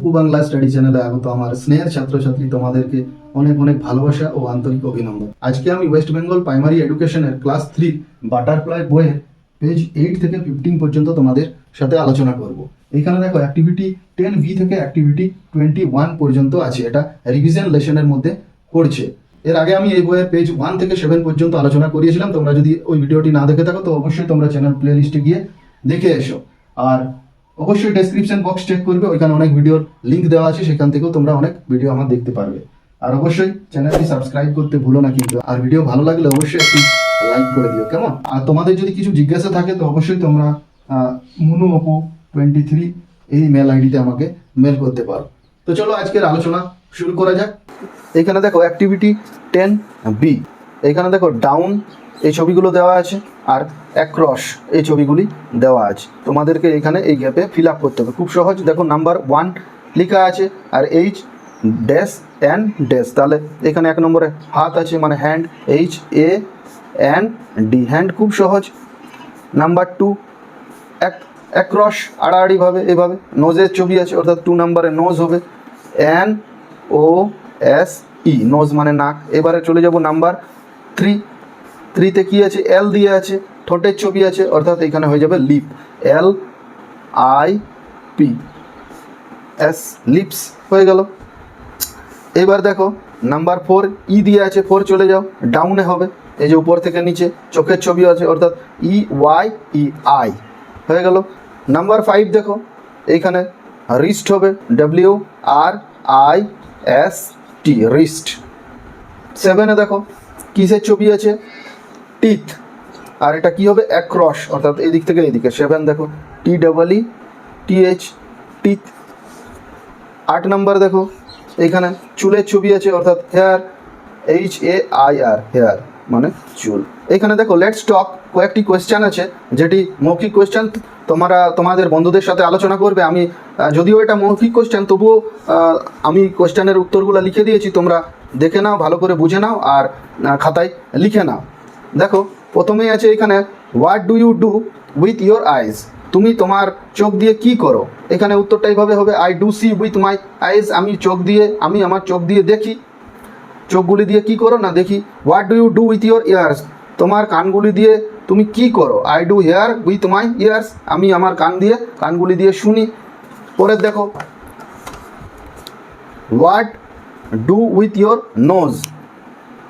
Apu Bangla study চ্যানেলে আগত আমার স্নেহের ছাত্রছাত্রী তোমাদেরকে অনেক অনেক ভালোবাসা ও আন্তরিক অভিনন্দন। আজকে আমি ওয়েস্ট বেঙ্গল প্রাইমারি এডুকেশনের ক্লাস 3 বাটারফ্লাই বইয়ের পেজ 8 থেকে 15 পর্যন্ত তোমাদের সাথে আলোচনা করব। এখানে দেখো অ্যাক্টিভিটি 10V থেকে অ্যাক্টিভিটি 21 পর্যন্ত আছে, এটা রিভিশন লেসনের মধ্যে পড়ছে। এর আগে আমি এই বইয়ের পেজ 1 থেকে 7 পর্যন্ত আলোচনা করিয়েছিলাম। তোমরা যদি ওই ভিডিওটি না দেখে থাকো তো অবশ্যই তোমরা চ্যানেল প্লে লিস্টে গিয়ে দেখে এসো। আর অবশ্যই ডেসক্রিপশন বক্স চেক করবে, ওইখানে অনেক ভিডিওর লিঙ্ক দেওয়া আছে, সেখান থেকেও তোমরা অনেক ভিডিও আমার দেখতে পারবে। আর অবশ্যই চ্যানেলটি সাবস্ক্রাইব করতে ভুলো না কিন্তু। আর ভিডিও ভালো লাগলে অবশ্যই একটি লাইক করে দিও, কেমন? আর তোমাদের যদি কিছু জিজ্ঞাসা থাকে তো অবশ্যই তোমরা munuopu23 এই মেল আইডিতে আমাকে মেল করতে পারো। তো চলো আজকের আলোচনা শুরু করা যাক। এখানে দেখো অ্যাক্টিভিটি 10B, এখানে দেখো ডাউন এই ছবিগুলো দেওয়া আছে আর অ্যাক্রস এই ছবিগুলি দেওয়া আছে। তোমাদেরকে এখানে এই গ্যাপে ফিল আপ করতে হবে, খুব সহজ। দেখো নাম্বার 1 লেখা আছে আর এইচ ড্যাশ এন ড্যাশ, তাহলে এখানে 1 নম্বরে হাত আছে মানে হ্যান্ড, HAND, হ্যান্ড, খুব সহজ। নাম্বার 2 অ্যাক্রস আড়াআড়িভাবে এভাবে নোজের ছবি আছে, অর্থাৎ 2 নম্বরে নোজ হবে, NOSE, নোজ মানে নাক। এবারে চলে যাব নাম্বার 3তে কি আছে, এল দিয়ে আছে, ঠোঁটের ছবি আছে, অর্থাৎ এখানে হয়ে যাবে লিপ, LIPS, লিপস হয়ে গেল। এবার দেখো নাম্বার 4 ই দিয়ে আছে, 4 চলে যাও, ডাউনে হবে, এই যে উপর থেকে নিচে চোখের ছবি আছে, অর্থাৎ EYEI হয়ে গেল। নাম্বার 5 দেখো এইখানে রিস্ট হবে, WRIST, রিস্ট। 7এ দেখো কিসের ছবি আছে, টিথ, আর এটা কি হবে, অ্যাক্রস, অর্থাৎ এদিক থেকে এদিকে। 7 দেখো TEETH, টিথ। 8 নাম্বার দেখো এইখানে চুলের ছবি আছে, অর্থাৎ হেয়ার, HAIR, হেয়ার মানে চুল। এখানে দেখো লেটস টক, কয়েকটি কোয়েশ্চেন আছে যেটি মৌখিক কোয়েশ্চেন, তোমাদের বন্ধুদের সাথে আলোচনা করবে। আমি যদিও এটা মৌখিক কোয়েশ্চেন, তবুও আমি কোয়েশ্চেনের উত্তরগুলো লিখে দিয়েছি, তোমরা দেখে নাও, ভালো করে বুঝে নাও আর খাতায় লিখে নাও। দেখো প্রথমেই আছে এখানে what do you do with your eyes, তুমি তোমার চোখ দিয়ে কি করো। এখানে উত্তরটা এইভাবে হবে, I do see with my eyes, আমি আমার চোখ দিয়ে দেখি। চোখগুলি দিয়ে কি করো না দেখি। What do you do with your ears, তোমার কানগুলি দিয়ে তুমি কি করো। I do hear with my ears, আমি আমার কানগুলি দিয়ে শুনি। পরে দেখো what do with your nose,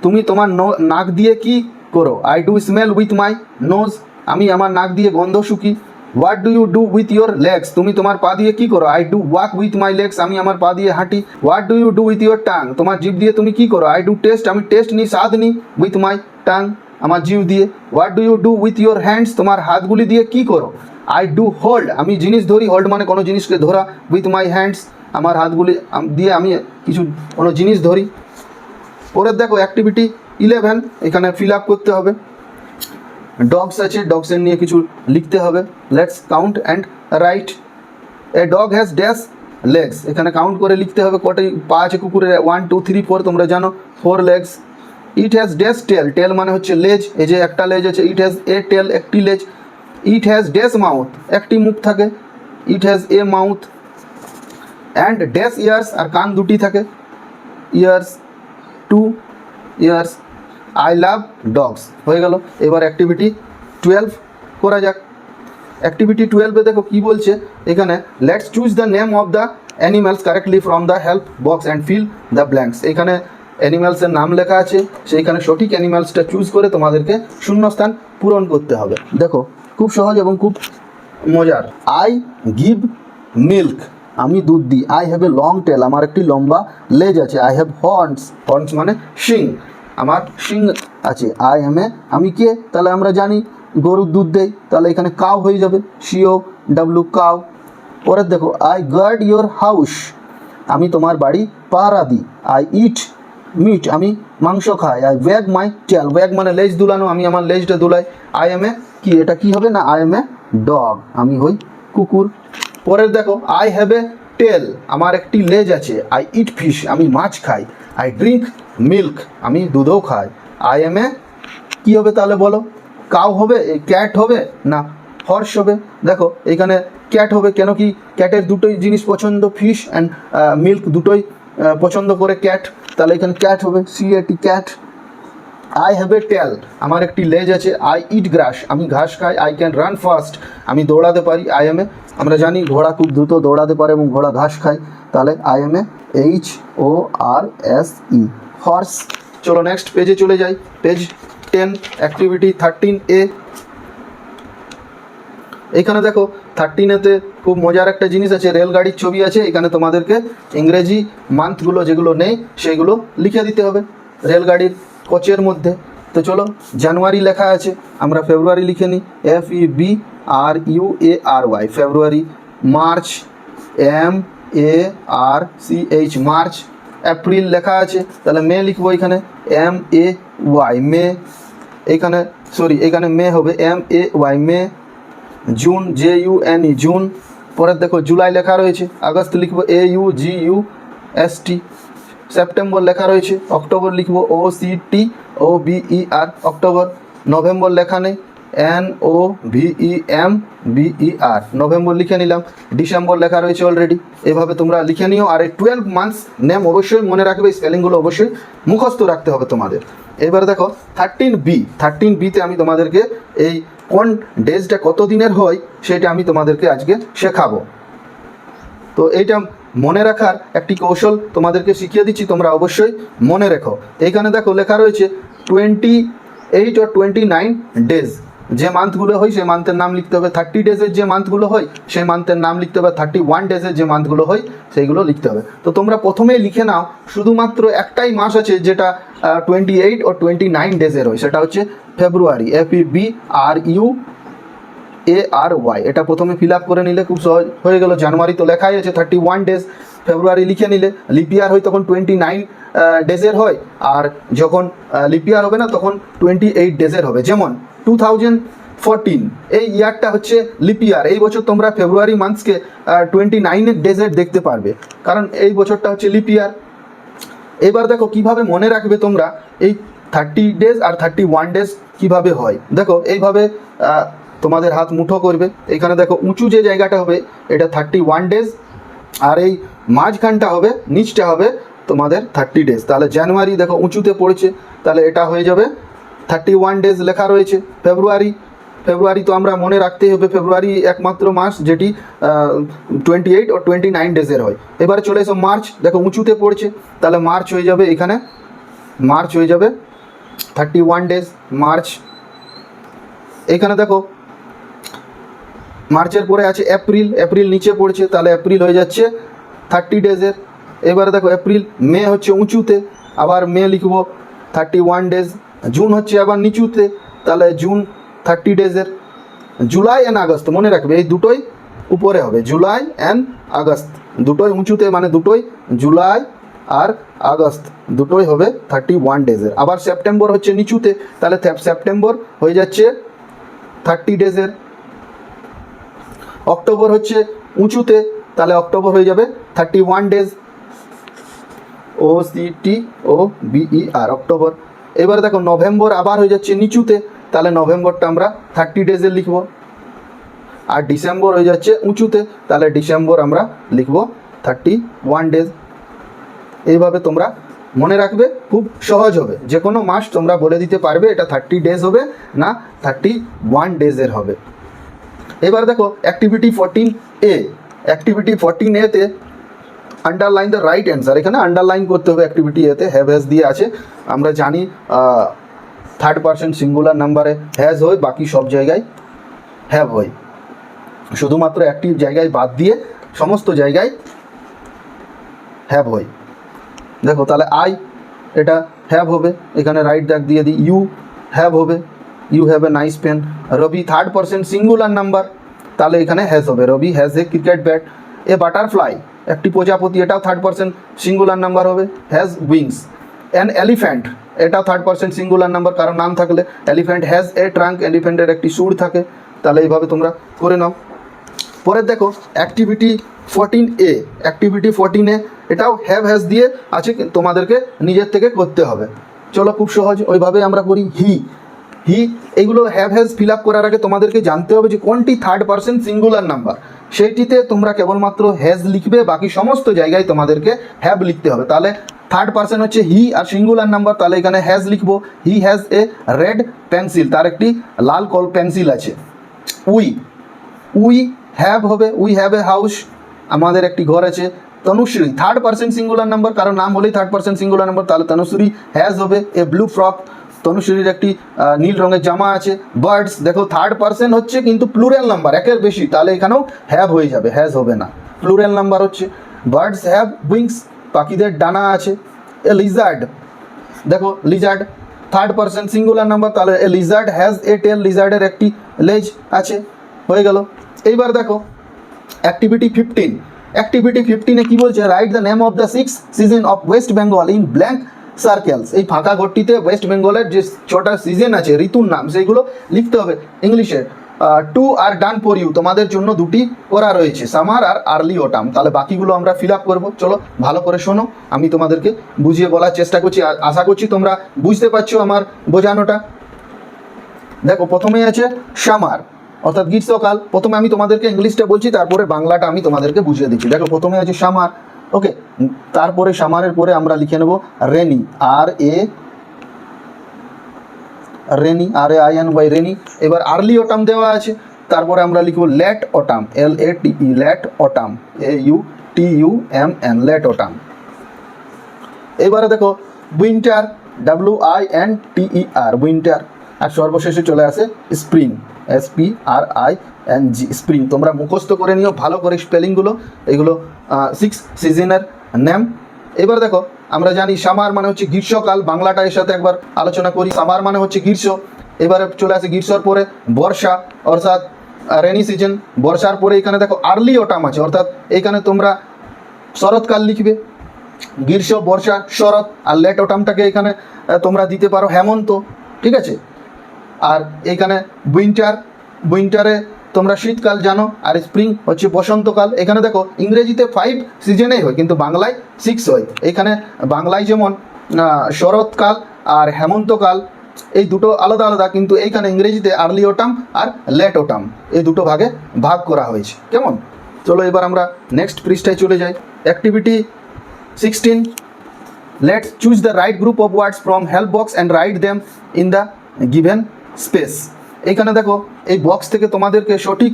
তুমি তোমার নাক দিয়ে কি করো। I do smell with my nose, আমি আমার নাক দিয়ে গন্ধ শুকি। What do you do with your legs, তুমি তোমার পা দিয়ে কি করো। I do walk with my legs, আমি আমার পা দিয়ে হাঁটি। What do you do with your tongue, তোমার জিভ দিয়ে তুমি কি করো। আই ডু টেস্ট, আমি টেস্ট নিই, স্বাদ নিই, উইথ মাই টাং, আমার জিভ দিয়ে। What do you do with your hands, তোমার হাতগুলি দিয়ে কি করো। আই ডু হোল্ড, আমি জিনিস ধরি, হোল্ড মানে কোনো জিনিসকে ধরা, উইথ মাই হ্যান্ডস, আমার হাতগুলি দিয়ে আমি কোনো জিনিস ধরি। পরের দেখো অ্যাক্টিভিটি 11, এখানে ফিল আপ করতে হবে। ডগস আছে, ডগসের নিয়ে কিছু লিখতে হবে। Let's count and right. A dog has dash legs, এখানে কাউন্ট করে লিখতে হবে কটি পা আছে কুকুরের। 1 2 3 4, তোমরা জানো 4 লেগস। ইট হ্যাজ ড্যাশ টেল, টেল মানে হচ্ছে লেজ, এই যে একটা লেজ আছে। ইট হ্যাজ এ টেল, একটি লেজ। ইট হ্যাজ ড্যাশ মাউথ, একটি মুখ থাকে। It has a mouth. And dash ears, আর কান দুটি থাকে। Ears, 2 ears. I love dogs হয়ে গেল। এবার অ্যাক্টিভিটি 12 করা যাক। অ্যাক্টিভিটি 12-এ দেখো কি বলছে এখানে, let's choose the name of the animals correctly from the help box and fill the blanks. এখানে অ্যানিম্যালসের নাম লেখা আছে, সেইখানে সঠিক অ্যানিম্যালসটা চুজ করে তোমাদেরকে শূন্যস্থান পূরণ করতে হবে। দেখো খুব সহজ এবং খুব মজার। আই গিভ মিল্ক, আমি দুধ দিই। I have a long tail, আমার একটি লম্বা লেজ আছে। আই হ্যাভ হর্নস, হর্নস মানে শিং, আমার শিং আছে। আই এম এ, আমি কে, তাহলে আমরা জানি গরুর দুধ দেই, তাহলে এখানে কাউ হয়ে যাবে, COW, কাউ। পরে দেখো আই গার্ড ইয়োর হাউস, আমি তোমার বাড়ি পাহারা দিই। আই ইট মিট, আমি মাংস খাই। আই ওয়াগ মাই টেল, ওয়াগ মানে লেজ দুলানো, আমি আমার লেজটা দুলাই। আই এম এ কি, এটা কি হবে না, আই এম এ ডগ, আমি হই কুকুর। পরের দেখো আই হ্যাভ এ টেল, আমার একটি লেজ আছে। আই ইট ফিশ, আমি মাছ খাই। আই ড্রিঙ্ক মিল্ক, আমি দুধও খাই। আই এম এ কী হবে তাহলে বলো, কাউ হবে, ক্যাট হবে না হর্স হবে, দেখো এখানে ক্যাট হবে, কেন কি ক্যাটের দুটোই জিনিস পছন্দ, ফিশ অ্যান্ড মিল্ক দুটোই পছন্দ করে ক্যাট, তাহলে এখানে ক্যাট হবে, CAT cat. I have a tail, আমার একটি লেজ আছে। আই ইট গ্রাস, আমি ঘাস খাই। আই ক্যান রান ফাস্ট, আমি দৌড়াতে পারি। আই এম এ, আমরা জানি ঘোড়া খুব দ্রুত দৌড়াতে পারে এবং ঘোড়া ঘাস খায়, তাহলে I M A HORSE horse. চলো নেক্সট পেজে চলে যাই, পেজ 10 অ্যাক্টিভিটি 13A। এখানে দেখো 13A-তে খুব মজার একটা জিনিস আছে, রেলগাড়ির ছবি আছে। এখানে তোমাদেরকে ইংরেজি মান্থগুলো যেগুলো নেই সেগুলো লিখে দিতে হবে রেলগাড়ির কোচের মধ্যে। তো চলো, জানুয়ারি লেখা আছে, আমরা ফেব্রুয়ারি লিখে নিই, FEBRUARY February. March MARCH March. April লেখা আছে, তাহলে মে লিখবো এখানে, MAY মে। এখানে এখানে মে হবে, MAY May. June JUNE June. পরে দেখো জুলাই লেখা রয়েছে, আগস্ট লিখবো AUGUST। সেপ্টেম্বর লেখা রয়েছে, অক্টোবর লিখবো OCTOBER অক্টোবর। নভেম্বর লেখা নেই, NOVEMBER নভেম্বর লিখে নিলাম। ডিসেম্বর লেখা রয়েছে অলরেডি, এভাবে তোমরা লিখে নিও। আর এই 12 মান্থস নেম অবশ্যই মনে রাখবে, স্পেলিংগুলো অবশ্যই মুখস্থ রাখতে হবে তোমাদের। এবার দেখো 13B তে আমি তোমাদেরকে এই কোন ডেজটা কত দিনের হয় সেটা আমি তোমাদেরকে আজকে শেখাবো। তো এইটা মনে রাখার একটি কৌশল তোমাদেরকে শিখিয়ে দিচ্ছি, তোমরা অবশ্যই মনে রেখো। এইখানে দেখো লেখা রয়েছে 28 or 29 ডেজ, যে মান্থগুলো হয় সেই মান্থের নাম লিখতে হবে। 30 ডেজের যে মান্থগুলো হয় সেই মান্থের নাম লিখতে হবে। 31 ডেজের যে মান্থগুলো হয় সেইগুলো লিখতে হবে। তো তোমরা প্রথমেই লিখে নাও, শুধুমাত্র একটাই মাস আছে যেটা 28 or 29 ডেজের হয়, সেটা হচ্ছে ফেব্রুয়ারি, FEBRUARY। এটা প্রথমে ফিল আপ করে নিলে খুব সহজ হয়ে গেল। জানুয়ারি তো লেখাই আছে 31 ডেজ, ফেব্রুয়ারি লিখে নিলে। লিপ ইয়ার হয় তখন 29 ডেজের হয়, আর যখন লিপ ইয়ার হবে না তখন 28 ডেজের হবে। যেমন 2014 এই ইয়ারটা হচ্ছে লিপ ইয়ার, এই বছর তোমরা ফেব্রুয়ারি মান্থসকে 29 ডেজের দেখতে পারবে, কারণ এই বছরটা হচ্ছে লিপ ইয়ার। এবার দেখো কিভাবে মনে রাখবে তোমরা এই 30 ডেজ আর 31 ডেজ কিভাবে হয়। দেখো এইভাবে তোমাদের হাত মুঠো করবে, এখানে দেখো উঁচু যে জায়গাটা হবে এটা 31 ডেজ, আর এই মাঝখানটা হবে, নিচটা হবে তোমাদের 30 ডেজ। তাহলে জানুয়ারি দেখো উঁচুতে পড়েছে, তাহলে এটা হয়ে যাবে 31 ডেজ লেখা রয়েছে। ফেব্রুয়ারি তো আমরা মনে রাখতেই হবে, ফেব্রুয়ারি একমাত্র মাস যেটি 28 or 29 ডেজের হয়। এবারে চলে এসো মার্চ, দেখো উঁচুতে পড়ছে, তাহলে মার্চ হয়ে যাবে এখানে, মার্চ হয়ে যাবে 31 ডেজ মার্চ। এখানে দেখো মার্চের পরে আছে এপ্রিল নিচে পড়ছে, তাহলে এপ্রিল হয়ে যাচ্ছে 30 ডেজের। এবারে দেখো এপ্রিল, মে হচ্ছে উঁচুতে, আবার মে লিখবো 31 ডেজ। জুন হচ্ছে আবার নিচুতে, তাহলে জুন 30 ডেজের। জুলাই অ্যান্ড আগস্ট মনে রাখবে, এই দুটোই উপরে হবে, জুলাই অ্যান্ড আগস্ট দুটোই উঁচুতে, মানে দুটোই জুলাই আর আগস্ট দুটোই হবে 31 ডেজের। আবার সেপ্টেম্বর হচ্ছে নিচুতে, তাহলে সেপ্টেম্বর হয়ে যাচ্ছে 30 ডেজের। অক্টোবর হচ্ছে উঁচুতে, তাহলে অক্টোবর হয়ে যাবে 31 ডেজ, OCTOBER অক্টোবর। এবার দেখো নভেম্বর আবার হয়ে যাচ্ছে নিচুতে, তাহলে নভেম্বরটা আমরা 30 ডেজের লিখব। আর ডিসেম্বর হয়ে যাচ্ছে উঁচুতে, তাহলে ডিসেম্বর আমরা লিখব 31 ডেজ। এইভাবে তোমরা মনে রাখবে, খুব সহজ হবে, যে কোনো মাস তোমরা বলে দিতে পারবে এটা 30 ডেজ হবে না 31 ডেজের হবে। এবার দেখো অ্যাক্টিভিটি 14A, অ্যাক্টিভিটি 14A-তে আন্ডারলাইন দ্য রাইট অ্যান্সার, এখানে আন্ডারলাইন করতে হবে অ্যাক্টিভিটি এতে, হ্যাভ হ্যাজ দিয়ে আছে। আমরা জানি থার্ড পারসন সিঙ্গুলার নাম্বারে হ্যাজ হয়, বাকি সব জায়গায় হ্যাভ হয়, শুধুমাত্র একটি জায়গায় বাদ দিয়ে সমস্ত জায়গায় হ্যাভ হয়। দেখো তাহলে আই, এটা হ্যাভ হবে, এখানে রাইট দাগ দিয়ে দিই। ইউ হ্যাভ হবে, you have a nice pen. Rabi third person singular number, তাহলে এখানে হ্যাজ হবে, Rabi has a cricket bat. A butterfly, একটি প্রজাপতি, এটাও থার্ড পারসন সিঙ্গুলার নাম্বার হবে, হ্যাজ উইংস। অ্যান এলিফ্যান্ট, এটাও থার্ড পারসন সিঙ্গুলার নাম্বার, কারণ নাম থাকলে। এলিফ্যান্ট হ্যাজ এ ট্রাঙ্ক, এলিফ্যান্টের একটি সুর থাকে, তাহলে এইভাবে তোমরা করে নাও। পরে দেখো অ্যাক্টিভিটি 14A, অ্যাক্টিভিটি 14A এটাও হ্যাভ হ্যাজ দিয়ে আছে, তোমাদেরকে নিজের থেকে করতে হবে। চলো খুব সহজ, ওইভাবে আমরা করি। হি, হি, এগুলো হ্যাভ হ্যাজ ফিল আপ করার আগে তোমাদেরকে জানতে হবে যে কোনটি থার্ড পার্সন সিঙ্গুলার নাম্বার, সেইটিতে তোমরা কেবলমাত্র হ্যাজ লিখবে, বাকি সমস্ত জায়গায় তোমাদেরকে হ্যাভ লিখতে হবে। তাহলে থার্ড পার্সন হচ্ছে হি আর সিঙ্গুলার নাম্বার, তাহলে এখানে হ্যাজ লিখবো। He has a red pencil, তার একটি লাল কল পেন্সিল আছে। উই, উই হ্যাভ হবে, উই হ্যাভ এ হাউস, আমাদের একটি ঘর আছে। Tanushree third person singular number, কারণ নাম হলেই থার্ড পার্সন সিঙ্গুলার নাম্বার, তাহলে তনুশ্রী হ্যাজ হবে এ ব্লু ফ্রক, তনুশ্রীর একটি নীল রঙের জামা আছে। বার্ডস, দেখো থার্ড পার্সন হচ্ছে কিন্তু প্লুরাল নাম্বার, একের বেশি, তাহলে এখানেও হ্যাভ হয়ে যাবে, হ্যাজ হবে না, প্লুরাল নাম্বার হচ্ছে। বার্ডস হ্যাভ উইংস, পাখিদের ডানা আছে। এ লিজার্ড, দেখো Lizaad third person singular number, তাহলে এ লিজার্ড হ্যাজ এ টেল, লিজার্ডের একটি লেজ আছে, হয়ে গেল। এইবার দেখো অ্যাক্টিভিটি 15, অ্যাক্টিভিটি 15-এ কী বলছে, write the name of the 6 season of West Bengal in blank circles. এই ফাঁকা ঘরটিতে ওয়েস্ট বেঙ্গলের যে 6টা সিজন আছে, ঋতুর নাম, সেইগুলো লিখতে হবে ইংলিশে। 2 আর ডান ফর ইউ, তোমাদের জন্য 2টি করা রয়েছে, সামার আর আর্লি অটাম। তাহলে বাকিগুলো আমরা ফিল আপ করবো, চলো ভালো করে শোনো, আমি তোমাদেরকে বুঝিয়ে বলার চেষ্টা করছি, আশা করছি তোমরা বুঝতে পারছো আমার বোঝানোটা। দেখো প্রথমেই আছে সামার, অর্থাৎ গ্রীষ্মকাল। প্রথমে আমি তোমাদেরকে ইংলিশটা বলছি, তারপরে বাংলাটা আমি তোমাদেরকে বুঝিয়ে দিচ্ছি। দেখো প্রথমে আছে সামার, ওকে, তারপরে সামারের পরে আমরা লিখে নেব রেনি, রেনি, RAINY, রেনি। এবার আর্লি অটাম দেওয়া আছে, তারপরে আমরা লিখব late autumn, LATE, late autumn, AUTUMN, late autumn. এবারে দেখো উইন্টার, WINTER, উইন্টার। আর সর্বশেষে চলে আসে স্প্রিং, SPRING, স্প্রিং। তোমরা মুখস্থ করে নিও ভালো করে স্পেলিংগুলো, এগুলো 6 সিজনের নেম। এবার দেখো আমরা জানি সামার মানে হচ্ছে গ্রীষ্মকাল, বাংলাটা এর সাথে একবার আলোচনা করি। সামার মানে হচ্ছে গ্রীষ্ম, এবারে চলে আসে গ্রীষ্মর পরে বর্ষা, অর্থাৎ রেনি সিজন। বর্ষার পরে এখানে দেখো আর্লি অটাম আছে, অর্থাৎ এখানে তোমরা শরৎকাল লিখবে, গ্রীষ্ম, বর্ষা, শরৎ। আর লেট অটামটাকে এখানে তোমরা দিতে পারো হেমন্ত, ঠিক আছে। আর এইখানে উইন্টার, উইন্টারে তোমরা শীতকাল জানো, আর স্প্রিং হচ্ছে বসন্তকাল। এখানে দেখো ইংরেজিতে 5 সিজনেই হয়, কিন্তু বাংলায় 6 হয়। এখানে বাংলায় যেমন শরৎকাল আর হেমন্তকাল, এই দুটো আলাদা আলাদা, কিন্তু এইখানে ইংরেজিতে আর্লি অটাম আর লেট অটাম, এই দুটো ভাগে ভাগ করা হয়েছে। কেমন? চলো এবার আমরা নেক্সট পৃষ্ঠায় চলে যাই। Activity 16, let's choose the right group of words from help box and write them in the given space. এইখানে দেখো এই বক্স থেকে তোমাদেরকে সঠিক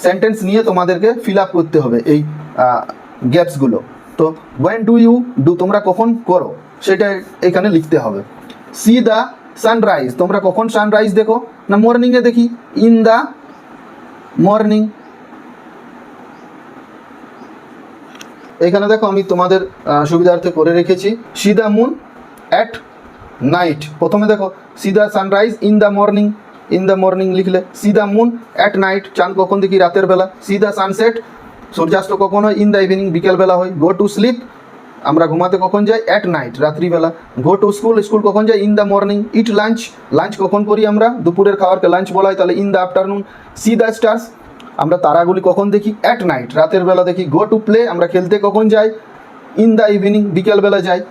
সেন্টেন্স নিয়ে তোমাদেরকে ফিল আপ করতে হবে এই গ্যাপসগুলো। তো ওয়েন ডু ইউ ডু, তোমরা কখন করো সেটা এখানে লিখতে হবে। সি দ্য সানরাইজ, তোমরা কখন সানরাইজ দেখো? না মর্নিংয়ে দেখি, ইন দ্য মর্নিং। এখানে দেখো আমি তোমাদের সুবিধার্থে করে রেখেছি see the moon at night. প্রথমে দেখো see the sunrise in the morning, in the morning লিখলে। See the moon at night, চাঁদ কখন দেখি? রাতের বেলা। সি দ্য সানসেট, সূর্যাস্ত কখন হয়? ইন দ্য ইভিনিং, বিকেলবেলা হয়। গো টু স্লিপ, আমরা ঘুমাতে কখন যাই? অ্যাট নাইট, রাত্রিবেলা। গো টু স্কুল, স্কুল কখন যাই? In the morning. It lunch, lunch কখন করি আমরা? দুপুরের খাবারকে লাঞ্চ বলা হয়, তাহলে in the afternoon. C the stars, আমরা তারাগুলি কখন দেখি? অ্যাট নাইট, রাতের বেলা দেখি। গো টু প্লে, আমরা খেলতে কখন যাই? ইন দ্য ইভিনিং, বিকেলবেলা যাই।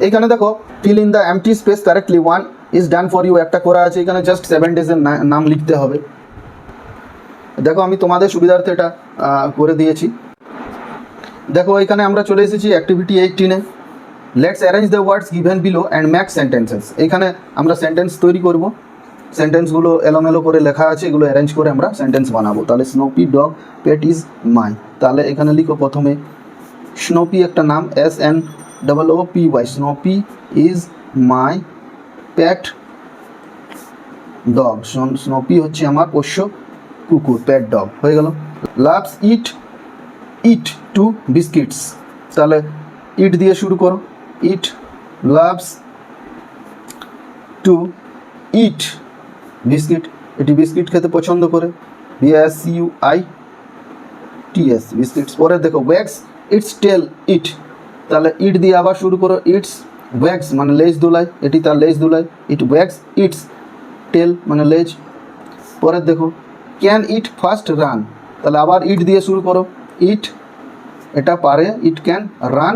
এখানে দেখো fill in the empty space correctly, 1 is done for you, একটা করা আছে, এখানে জাস্ট 7 ডেজের নাম লিখতে হবে। দেখো আমি তোমাদের সুবিধার্থে এটা করে দিয়েছি। দেখো এখানে আমরা চলে এসেছি অ্যাক্টিভিটি 18-এ। Let's arrange the words given below and make sentences. এখানে আমরা সেন্টেন্স তৈরি করব, সেন্টেন্সগুলো এলোমেলো করে লেখা আছে, এগুলো অ্যারেঞ্জ করে আমরা সেন্টেন্স বানাবো। তাহলে Snoopy dog pet is my, তাহলে এখানে লিখো প্রথমে স্নোপি একটা নাম, SNOOPY, Snoopy is my pet dog, Snoopy হচ্ছে আমার পোষ্য কুকুর, প্যাট ডগ, হয়ে গেল। লাভস ইট টু বিস্কিটস, তাহলে ইট দিয়ে শুরু করো। ইট লাভস টু ইট বিস্কিট, এটি বিস্কিট খেতে পছন্দ করে। BISCUITS, biscuits. পরে দেখো ওয়্যাক্স ইটস টেল ইট, তাহলে ইট দিয়ে আবার শুরু করো। ইটস ওয়্যাক্স মানে লেজ দুলায়, এটি তার লেজ দুলায়। ইট ওয়্যাক্স ইটস টেল মানে লেজ। পরে দেখো ক্যান ইট ফাস্ট রান, তাহলে আবার ইট দিয়ে শুরু করো। ইট এটা পারে, ইট ক্যান রান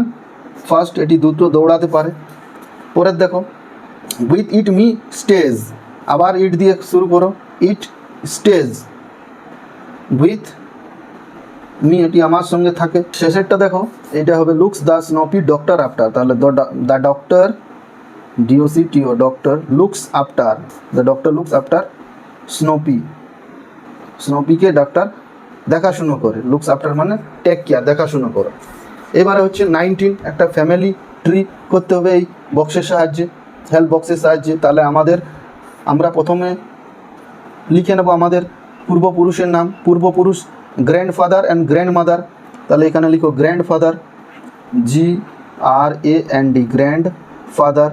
ফাস্ট, এটি দ্রুত দৌড়াতে পারে। পরের দেখো উইথ ইট মি স্টেজ, আবার ইট দিয়ে শুরু করো, ইট স্টেজ উইথ মি, এটি আমার সঙ্গে থাকে। শেষেরটা দেখো, এটা হবে looks the Snoopy doctor after, তাহলে the doctor DOCTO doctor looks after, the doctor looks after Snoopy, স্নোপিকে ডাক্তার দেখাশুনো করে, লুকস আফটার মানে টেক কেয়ার, দেখাশুনো করো। এবারে হচ্ছে 19, একটা ফ্যামিলি ট্রি করতে হবে এই বক্সের সাহায্যে, হেল্প বক্সের সাহায্যে। তাহলে আমরা প্রথমে লিখে নেব আমাদের পূর্বপুরুষের নাম, পূর্বপুরুষ গ্র্যান্ডফাদার অ্যান্ড গ্র্যান্ডমাদার। তাহলে এখানে লিখো গ্র্যান্ডফাদার, GRAND গ্র্যান্ডফাদার,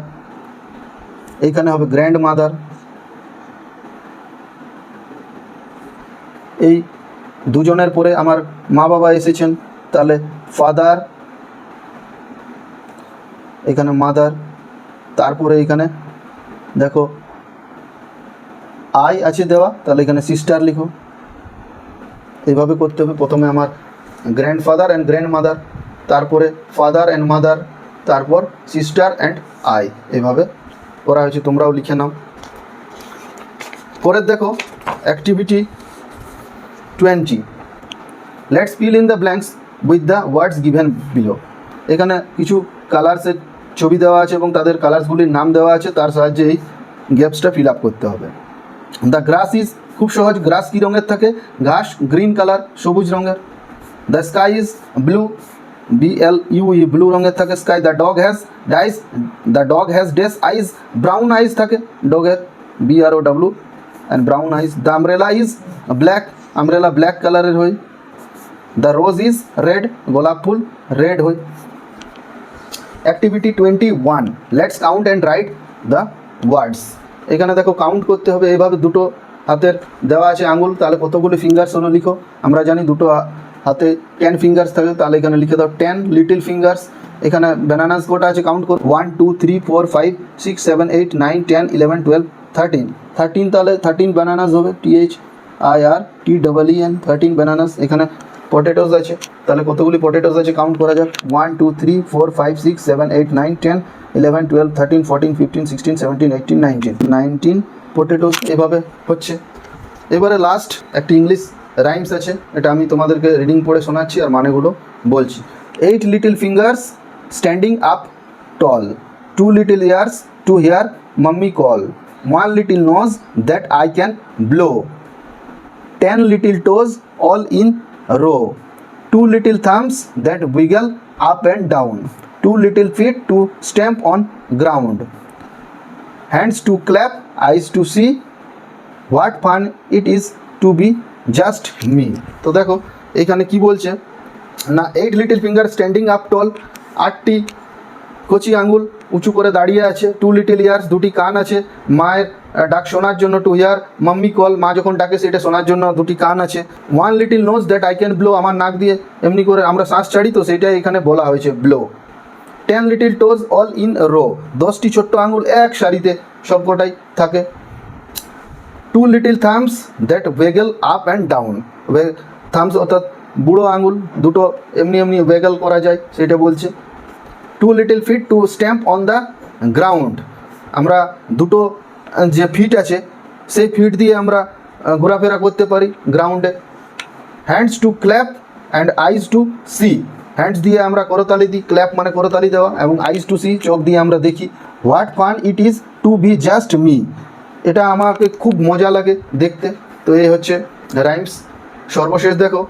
এইখানে হবে গ্র্যান্ডমাদার। এই দুজনের পরে আমার মা বাবা এসেছেন, তাহলে ফাদার, এখানে মাদার, তারপরে এখানে দেখো আই আছে দেওয়া, তাহলে এখানে সিস্টার লিখো। এইভাবে করতে হবে, প্রথমে আমার গ্র্যান্ডফাদার অ্যান্ড গ্র্যান্ডমাদার, তারপরে ফাদার অ্যান্ড মাদার, তারপর সিস্টার অ্যান্ড আই, এভাবে করা হয়েছে, তোমরাও লিখে নাও। পরের দেখো activity 20, let's feel in the blanks with the words given below. এখানে কিছু কালার্সের ছবি দেওয়া আছে এবং তাদের কালার্সগুলির নাম দেওয়া আছে, তার সাহায্যে এই গ্যাপসটা ফিল আপ করতে হবে। দ্য গ্রাস ইজ, খুব সহজ, গ্রাস কী রঙের থাকে? ঘাস গ্রিন কালার, সবুজ রঙের। The sky is blue, BLUE blue রঙের থাকে sky. The dog has dash eyes, brown eyes থাকে ডগের, BROW and brown eyes. The umbrella is black, umbrella black কালারের হয়। দ্য রোজ ইজ রেড, গোলাপ ফুল রেড হয়। Activity 21, let's count and write the words. এখানে দেখো কাউন্ট করতে হবে, এইভাবে দুটো হাতের দেওয়া আছে আঙুল, তাহলে কতগুলি ফিঙ্গার্স হলো লিখো। আমরা জানি দুটো হাতে 10 ফিঙ্গার্স থাকে, তাহলে এখানে লিখে দাও 10 লিটল ফিঙ্গার্স। এখানে ব্যানানাস কটা আছে কাউন্ট করো, 1 2 3 4 5 6 7 8 9 10 11 12 13, তাহলে 13 ব্যানানাস হবে, THIRTEEN 13 ব্যানানাস। এখানে পটেটোস আছে, তাহলে কতগুলি পটেটোস আছে কাউন্ট করা যাক, 1 2 3 4 5 6 7 8 9 10 11 12 13 14 15 16 17 18 19 পটেটোস, এভাবে হচ্ছে। এবারে লাস্ট একটা ইংলিশ রাইমস আছে, এটা আমি তোমাদেরকে রিডিং পড়ে শোনাচ্ছি আর মানেগুলো বলছি। 8 little fingers standing up tall, 2 little ears to hear mummy call, 1 little nose that I can blow, 10 little toes all in a row, 2 little thumbs that wiggle up and down, 2 little feet to stamp on ground, hands to clap, eyes to see, what fun it is to be just me। তো দেখো এখানে কি বলছে না, 8 little finger standing up টল, 8টি কচি আঙ্গুল উঁচু করে দাঁড়িয়ে আছে। 2 লিটল ইয়ার্স, 2টি কান আছে মায়ের ডাক শোনার জন্য, টু হিয়ার মাম্মি কল, মা যখন ডাকে সেটা শোনার জন্য 2টি কান আছে। 1 little nose that I can blow, আমার নাক দিয়ে এমনি করে আমরা শ্বাস ছাড়ি, তো সেইটাই এখানে বলা হয়েছে below. 10 little toes all in row, 10টি ছোট্ট আঙুল এক সারিতে সবকটাই থাকে। 2 little thumbs that wiggle up and down, thumbs অর্থাৎ বুড়ো আঙুল, দুটো এমনি এমনি ওয়েগেল করা যায় সেটা বলছে। 2 little feet to stamp on the ground, আমরা দুটো যে ফিট আছে সেই ফিট দিয়ে আমরা ঘোরাফেরা করতে পারি গ্রাউন্ডে। Hands to clap and eyes to see, hands দিয়ে আমরা করতালি দিই, ক্ল্যাপ মানে করতালি দেওয়া, এবং আইজ টু সি চোখ দিয়ে আমরা দেখি। What fun it is to be just me, এটা আমাকে খুব মজা লাগে দেখতে। তো এই হচ্ছে রাইমস। সর্বশেষ দেখো,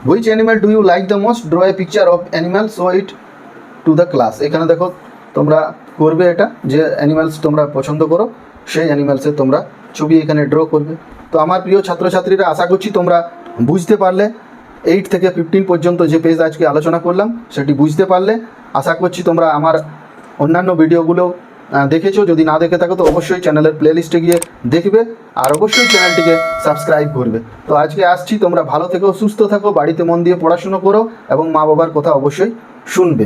which animal do you like the most, draw a picture of animal show it to the class. এখানে দেখো তোমরা করবে এটা, যে অ্যানিম্যালস তোমরা পছন্দ করো সেই অ্যানিম্যালসের তোমরা ছবি এখানে ড্র করবে। তো আমার প্রিয় ছাত্রছাত্রীরা, আশা করছি তোমরা বুঝতে পারলে, 8 থেকে 15 পর্যন্ত যে পেজ আজকে আলোচনা করলাম সেটি বুঝতে পারলে। আশা করছি তোমরা আমার অন্যান্য ভিডিওগুলো দেখেছো, যদি না দেখে থাকো তো অবশ্যই চ্যানেলের প্লেলিস্টে গিয়ে দেখবে, আর অবশ্যই চ্যানেলটিকে সাবস্ক্রাইব করবে। তো আজকে আসছি, তোমরা ভালো থেকো, সুস্থ থাকো, বাড়িতে মন দিয়ে পড়াশুনো করো এবং মা বাবার কথা অবশ্যই শুনবে।